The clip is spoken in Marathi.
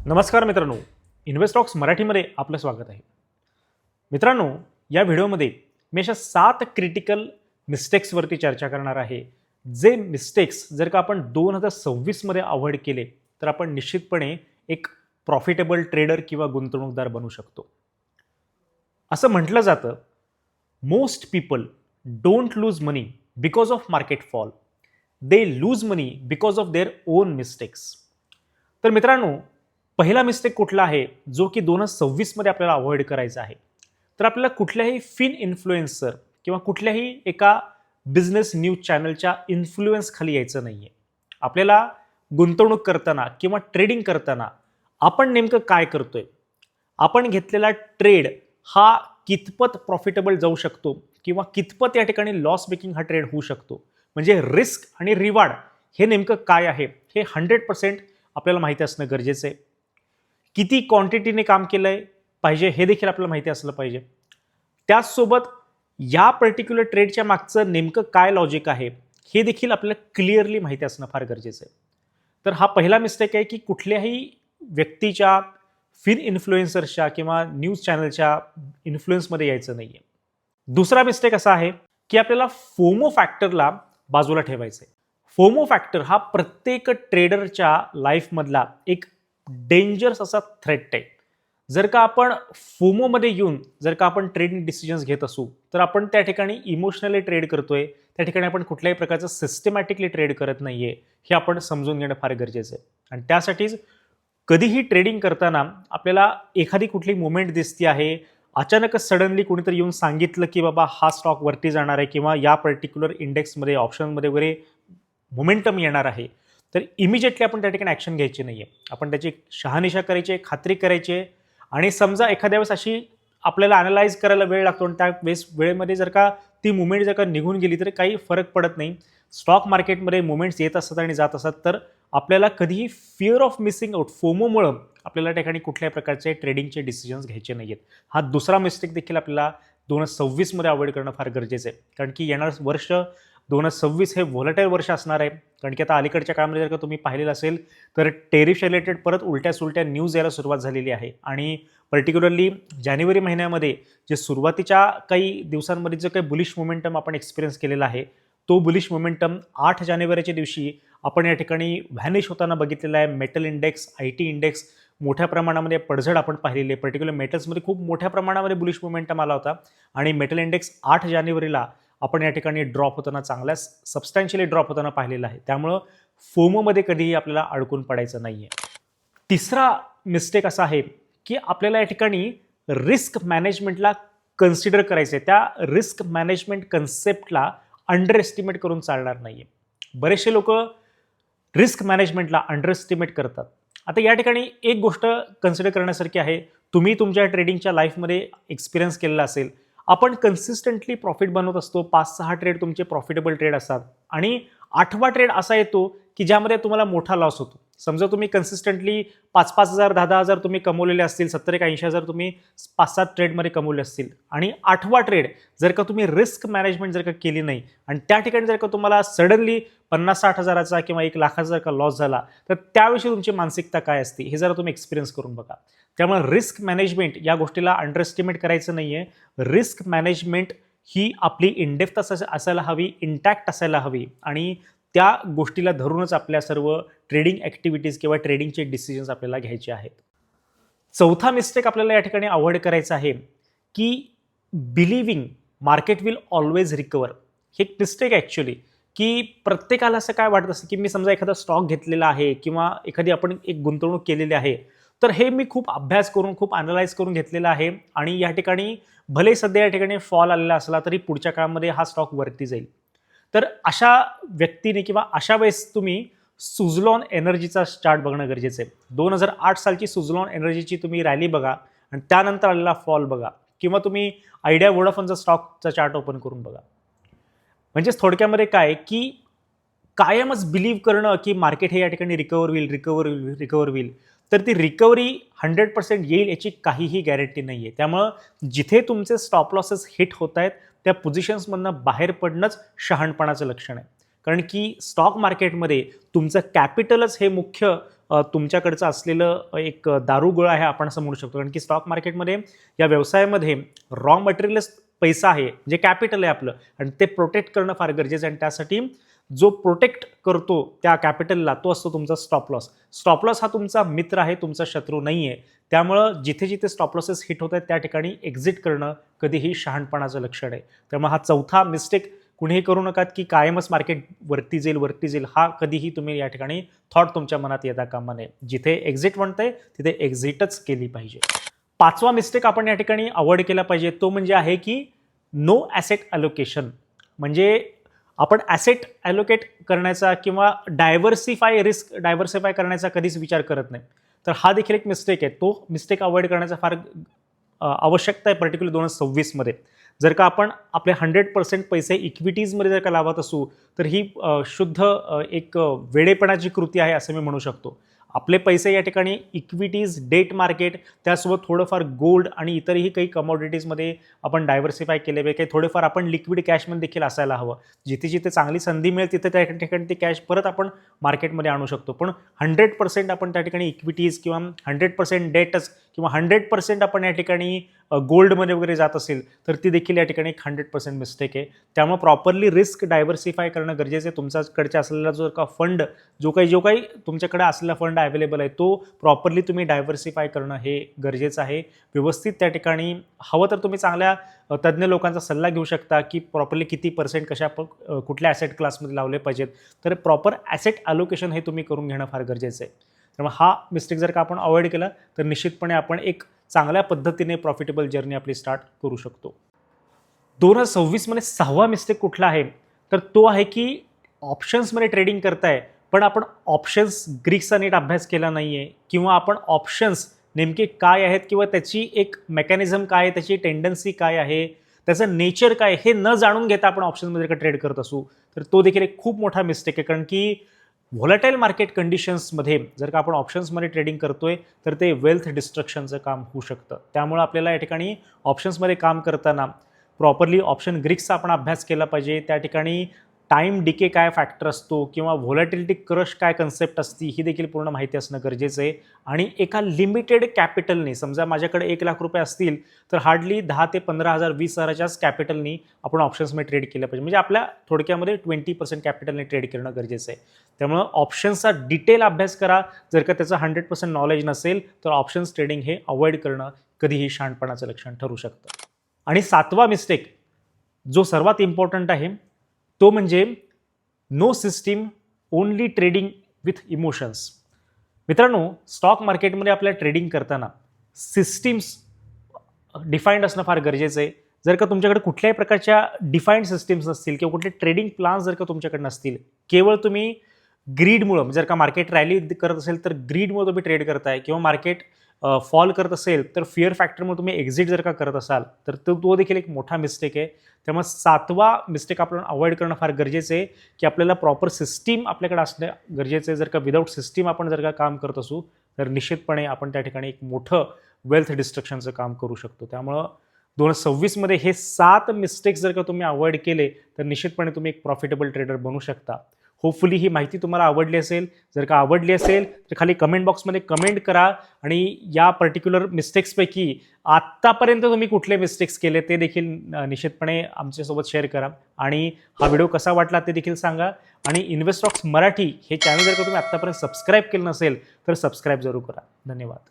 नमस्कार मित्रांनो, इन्व्हेस्टॉक्स मराठीमध्ये आपलं स्वागत आहे. मित्रांनो, या व्हिडिओमध्ये मी अशा 7 क्रिटिकल मिस्टेक्सवरती चर्चा करणार आहे. जे मिस्टेक्स जर का आपण 2026 मध्ये अव्हॉइड केले तर आपण निश्चितपणे एक प्रॉफिटेबल ट्रेडर किंवा गुंतवणूकदार बनू शकतो. असं म्हटलं जातं, most people don't lose money because of market fall, they lose money because of their own mistakes. तर मित्रांनो, पहिला मिस्टेक कुठला आहे जो की 2026 मध्ये आपल्याला अवॉइड करायचा आहे. तर आपल्याला कुठल्याही फिन इन्फ्लुएन्सर किंवा कुठल्याही एका बिझनेस न्यूज चॅनलच्या इन्फ्लुएन्स खाली यायचं नाहीये. आपल्याला गुंतवणूक करताना किंवा ट्रेडिंग करताना आपण नेमकं काय करतोय, आपण घेतलेला ट्रेड हा कितपत प्रॉफिटेबल जाऊ शकतो किंवा कितपत या ठिकाणी लॉस मेकिंग हा ट्रेड होऊ शकतो, म्हणजे रिस्क आणि रिवॉर्ड हे नेमकं काय आहे हे 100% आपल्याला माहिती असणं गरजेचं आहे. किती क्वांटिटीने काम केलंय पाहिजे हे देखील आपल्याला माहिती असलं पाहिजे. त्याचसोबत या पर्टिक्युलर ट्रेडच्या मागचं नेमकं काय लॉजिक आहे हे देखील आपल्याला क्लिअरली माहिती असणं फार गरजेचं आहे. तर हा पहिला मिस्टेक आहे की कुठल्याही व्यक्तीच्या फिन इन्फ्लुएन्सर्सच्या किंवा न्यूज चॅनलच्या इन्फ्लुएन्समध्ये यायचं नाहीये. दुसरा मिस्टेक असा आहे की आपल्याला फोमो फॅक्टरला बाजूला ठेवायचं आहे. फोमो फॅक्टर हा प्रत्येक ट्रेडरच्या लाईफमधला एक डेंजरस असा थ्रेट आहे. जर का आपण फोमोमध्ये येऊन जर का आपण ट्रेडिंग डिसिजन्स घेत असू तर आपण त्या ठिकाणी इमोशनली ट्रेड करतोय, त्या ठिकाणी आपण कुठल्याही प्रकारचं सिस्टमॅटिकली ट्रेड करत नाहीये हे आपण समजून घेणं फार गरजेचं आहे. आणि त्यासाठीच कधीही ट्रेडिंग करताना आपल्याला एखादी कुठली मुवमेंट दिसती आहे, अचानकच सडनली कोणीतरी येऊन सांगितलं की बाबा हा स्टॉक वरती जाणार आहे किंवा या पर्टिक्युलर इंडेक्समध्ये ऑप्शनमध्ये वगैरे मोमेंटम येणार आहे, तर इमिजिएटली आपण त्या ठिकाणी ॲक्शन घ्यायची नाही आहे. आपण त्याची शहानिशा करायची आहे, खात्री करायची आहे. आणि समजा एखाद्या वेळेस अशी आपल्याला ॲनालाइज करायला वेळ लागतो आणि त्या वेळेमध्ये जर का ती मुवमेंट जर का निघून गेली तर काही फरक पडत नाही. स्टॉक मार्केटमध्ये मुवमेंट्स येत असतात आणि जात असतात, तर आपल्याला कधीही फिअर ऑफ मिसिंग आउट, फोमोमुळं आपल्याला त्या ठिकाणी कुठल्याही प्रकारचे ट्रेडिंगचे डिसिजन्स घ्यायचे नाही आहेत. हा दुसरा मिस्टेक देखील आपल्याला 2026 मध्ये अवॉइड करणं फार गरजेचं आहे. कारण की येणारं वर्ष 2026 हे व्होलेटाईल वर्ष असणार आहे. कारण की आता अलीकडच्या काळामध्ये जर का तुम्ही पाहिलेलं असेल तर टेरिफ रिलेटेड परत उलट्या सुलट्या न्यूज यायला सुरुवात झालेली आहे. आणि पर्टिक्युलरली जानेवारी महिन्यामध्ये जे सुरुवातीच्या काही दिवसांमध्ये जो काही बुलिश मोमेंटम आपण एक्सपिरियन्स केलेला आहे, तो बुलिश मोमेंटम 8 जानेवारीच्या दिवशी आपण या ठिकाणी व्हॅनिश होताना बघितलेला आहे. मेटल इंडेक्स, IT इंडेक्स मोठ्या प्रमाणामध्ये पडझड आपण पाहिलेली आहे. पर्टिक्युलर मेटल्समध्ये खूप मोठ्या प्रमाणामध्ये बुलिश मोमेंटम आला होता आणि मेटल इंडेक्स 8 जानेवारीला आपण या ठिकाणी ड्रॉप होताना, चांगल्या सबस्टॅन्शियली ड्रॉप होताना पाहिलेलं आहे. त्यामुळं फोमोमध्ये कधीही आपल्याला अडकून पडायचं नाहीये. तिसरा मिस्टेक असा आहे की आपल्याला या ठिकाणी रिस्क मॅनेजमेंटला कन्सिडर करायचं आहे. त्या रिस्क मॅनेजमेंट कन्सेप्टला अंडर एस्टिमेट करून चालणार नाहीये. बरेचसे लोक रिस्क मॅनेजमेंटला अंडर एस्टिमेट करतात. आता या ठिकाणी एक गोष्ट कन्सिडर करण्यासारखी आहे. तुम्ही तुमच्या ट्रेडिंगच्या लाईफमध्ये एक्सपिरियन्स केलेला असेल, आपण कन्सिस्टंटली प्रॉफिट बनवत असतो. 5-6 ट्रेड तुमचे प्रॉफिटेबल ट्रेड असतात आणि 8वा ट्रेड असा येतो की ज्यामध्ये तुम्हाला मोठा लॉस होतो. समजा तुम्ही कन्सिस्टंटली 5,000, 10,000 तुम्ही कमवलेले असतील, 70,000-80,000 तुम्ही 5-7 ट्रेडमध्ये कमवले असतील आणि 8वा ट्रेड जर का तुम्ही रिस्क मॅनेजमेंट जर का केली नाही आणि त्या ठिकाणी जर का तुम्हाला सडनली 50-60 हजाराचा किंवा 1 लाखाचा जर का लॉस झाला, तर त्याविषयी तुमची मानसिकता काय असते हे जरा तुम्ही एक्सपिरियन्स करून बघा. त्यामुळे रिस्क मॅनेजमेंट या गोष्टीला अंडर एस्टिमेट करायचं नाहीये. रिस्क मॅनेजमेंट ही आपली इनडेप्थ असायला हवी, इंटॅक्ट असायला हवी आणि त्या गोष्टीला धरूनच आपल्या सर्व ट्रेडिंग ॲक्टिव्हिटीज किंवा ट्रेडिंगचे डिसिजन्स आपल्याला घ्यायचे आहेत. चौथा मिस्टेक आपल्याला या ठिकाणी अवॉइड करायचा आहे की believing market will always recover. हे एक मिस्टेक आहे ॲक्च्युली, की प्रत्येकाला असं काय वाटत असतं की मी समजा एखादा स्टॉक घेतलेला आहे किंवा एखादी आपण एक गुंतवणूक केलेली आहे, तर हे मी खूप अभ्यास करून, खूप ॲनालाइज करून घेतलेलं आहे आणि या ठिकाणी भले सध्या या ठिकाणी फॉल आलेला असला तरी पुढच्या काळामध्ये हा स्टॉक वरती जाईल. तर अशा व्यक्तीने किंवा अशा वेळेस तुम्ही सुझलॉन एनर्जीचा चार्ट बघणं गरजेचं आहे. 2008 सालची सुझलॉन एनर्जीची तुम्ही रॅली बघा आणि त्यानंतर आलेला फॉल बघा, किंवा तुम्ही आयडिया वोडाफोनचा स्टॉकचा चार्ट ओपन करून बघा. म्हणजेच थोडक्यामध्ये काय की कायमच बिलीव्ह करणं की मार्केट हे या ठिकाणी रिकवर होईल, तर ती रिकव्हरी 100% येईल याची काहीही गॅरंटी नाही आहे. त्यामुळं जिथे तुमचे स्टॉप लॉसेस हिट होत आहेत त्या पोझिशन्समधनं बाहेर पडणंच शहाणपणाचं लक्षण आहे. कारण की स्टॉक मार्केटमध्ये तुमचं कॅपिटलच हे मुख्य तुमच्याकडचं असलेलं एक दारुगोळा आहे आपण असं म्हणू शकतो. कारण की स्टॉक मार्केटमध्ये या व्यवसायामध्ये रॉ मटेरियलच पैसा आहे, जे कॅपिटल आहे आपलं, आणि ते प्रोटेक्ट करणं फार गरजेचं आहे. आणि त्यासाठी जो प्रोटेक्ट करतो त्या कॅपिटलला तो असतो तुमचा स्टॉप लॉस. स्टॉप लॉस हा तुमचा मित्र आहे, तुमचा शत्रू नाही आहे. त्यामुळं जिथे जिथे स्टॉप लॉसेस हिट होत आहेत त्या ठिकाणी एक्झिट करणं कधीही शहाणपणाचं लक्षण आहे. त्यामुळे हा चौथा मिस्टेक कुणीही करू नकात की कायमच मार्केट वरती जाईल, हा कधीही तुम्ही या ठिकाणी थॉट तुमच्या मनात येता कामा नये. जिथे एक्झिट म्हणतंय तिथे एक्झिटच केली पाहिजे. पाचवा मिस्टेक आपण या ठिकाणी अवॉइड केला पाहिजे तो म्हणजे आहे की नो ॲसेट अलोकेशन. म्हणजे आपण ॲसेट ॲलोकेट करण्याचा किंवा रिस्क डायव्हर्सिफाय करण्याचा कधीच विचार करत नाही. तर हा देखील एक मिस्टेक आहे. तो मिस्टेक अवॉइड करण्याचा फार आवश्यकता आहे, पर्टिक्युलर 2026 जर का आपण आपले 100% पैसे इक्विटीजमध्ये जर का लावत असू तर ही शुद्ध एक वेडेपणाची कृती आहे असं मी म्हणू शकतो. आपले पैसे या ठिकाणी इक्विटीज, डेट मार्केट, त्यासोबत थोडंफार गोल्ड आणि इतरही काही कमोडिटीजमध्ये आपण डायव्हर्सिफाय केले पाहिजे. काही थोडेफार आपण लिक्विड कॅशमध्ये देखील असायला हवं. जिथे जिथे चांगली संधी मिळेल तिथे त्या ठिकाणी ते कॅश परत आपण मार्केटमध्ये आणू शकतो. पण 100% आपण त्या ठिकाणी इक्विटीज किंवा 100% डेटच किंवा 100% आपण या ठिकाणी गोल्डमध्ये वगैरे जात असेल तर ती देखील या ठिकाणी एक 100% मिस्टेक आहे. त्यामुळे प्रॉपरली रिस्क डायव्हर्सिफाय करणं गरजेचं आहे. तुमच्याकडच्या असलेला जो का फंड जो काही तुमच्याकडे असलेला फंड अवेलेबल आहे तो प्रॉपरली तुम्ही डायव्हर्सिफाय करणं हे गरजेचं आहे. व्यवस्थित त्या ठिकाणी हवं तर तुम्ही चांगल्या तज्ज्ञ लोकांचा सल्ला घेऊ शकता की प्रॉपरली किती पर्सेंट कुठल्या ॲसेट क्लासमध्ये लावले पाहिजेत. तर प्रॉपर ॲसेट अलोकेशन हे तुम्ही करून घेणं फार गरजेचं आहे. त्यामुळे हा मिस्टेक जर का आपण अवॉइड केला तर निश्चितपणे आपण एक चांगल्या पद्धतीने प्रॉफिटेबल जर्नी आपली स्टार्ट करू शकतो. 2026 सहावा मिस्टेक कुठला आहे तर तो आहे की ऑप्शन्समध्ये ट्रेडिंग करताय पण आपण ऑप्शन्स ग्रीक्सचा नीट अभ्यास केला नाही आहे किंवा आपण ऑप्शन्स नेमके काय आहेत किंवा त्याची एक मेकॅनिझम काय आहे, त्याची टेंडन्सी काय आहे, त्याचं नेचर काय हे न जाणून घेता आपण ऑप्शन्समध्ये जर का ट्रेड करत असू तर तो देखील एक खूप मोठा मिस्टेक आहे. कारण की व्होलटाईल मार्केट कंडिशन्समध्ये जर का आपण ऑप्शन्समध्ये ट्रेडिंग करतोय तर ते वेल्थ डिस्ट्रक्शनचं काम होऊ शकतं. त्यामुळे आपल्याला या ठिकाणी ऑप्शन्समध्ये काम करताना प्रॉपरली ऑप्शन ग्रीक्सचा आपण अभ्यास केला पाहिजे. त्या ठिकाणी टाईम डिके काय फॅक्टर असतो किंवा व्होलॅटिलिटी क्रश काय कन्सेप्ट असती ही देखील पूर्ण माहिती असणं गरजेचं आहे. आणि एका लिमिटेड कॅपिटलने, समजा माझ्याकडे 1 लाख रुपये असतील तर हार्डली 10 ते 15,000 20,000च्याच कॅपिटलनी आपण ऑप्शन्समध्ये ट्रेड केलं पाहिजे. म्हणजे आपल्या थोडक्यामध्ये 20% कॅपिटलने ट्रेड करणं गरजेचं आहे. त्यामुळं ऑप्शन्सचा डिटेल अभ्यास करा. जर का त्याचं 100% नॉलेज नसेल तर ऑप्शन्स ट्रेडिंग हे अवॉइड करणं कधीही शहाणपणाचं लक्षण ठरू शकतं. आणि 7वा मिस्टेक जो सर्वात इम्पॉर्टंट आहे तो म्हणजे no system, only trading with emotions. मित्रांनो, स्टॉक मार्केटमध्ये आपल्याला ट्रेडिंग करताना सिस्टीम्स डिफाईंड असणं फार गरजेचं आहे. जर का तुमच्याकडे कुठल्याही प्रकारच्या डिफाईंड सिस्टीम्स नसतील किंवा कुठले ट्रेडिंग प्लान्स जर का तुमच्याकडे नसतील, केवळ तुम्ही ग्रीडमुळं, जर का मार्केट रॅली करत असेल तर ग्रीडमुळे तुम्ही ट्रेड करताय किंवा मार्केट फॉल करत असेल तर फिअर फॅक्टरमुळे तुम्ही एक्झिट जर का करत असाल तर तो देखील एक मोठा मिस्टेक आहे. त्यामुळे 7वा मिस्टेक आपण अवॉइड करणं फार गरजेचं आहे की आपल्याला प्रॉपर सिस्टीम आपल्याकडे असणं गरजेचं आहे. जर का विदाऊट सिस्टीम आपण जर का काम करत असू तर निश्चितपणे आपण त्या ठिकाणी एक मोठं वेल्थ डिस्ट्रक्शनचं काम करू शकतो. त्यामुळं 2026 हे 7 मिस्टेक्स जर का तुम्ही अवॉइड केले तर निश्चितपणे तुम्ही एक प्रॉफिटेबल ट्रेडर बनू शकता. होपफुली ही माहिती तुम्हाला आवडली असेल. जर का आवडली असेल तर खाली कमेंट बॉक्समध्ये कमेंट करा आणि या पर्टिक्युलर मिस्टेक्सपैकी आत्तापर्यंत तुम्ही कुठले मिस्टेक्स केले ते देखील निश्चितपणे आमच्यासोबत शेअर करा. आणि हा व्हिडिओ कसा वाटला ते देखील सांगा. आणि इन्व्हेस्टॉक्स मराठी हे चॅनल जर का तुम्ही आत्तापर्यंत सबस्क्राईब केलं नसेल तर सबस्क्राईब जरूर करा. धन्यवाद.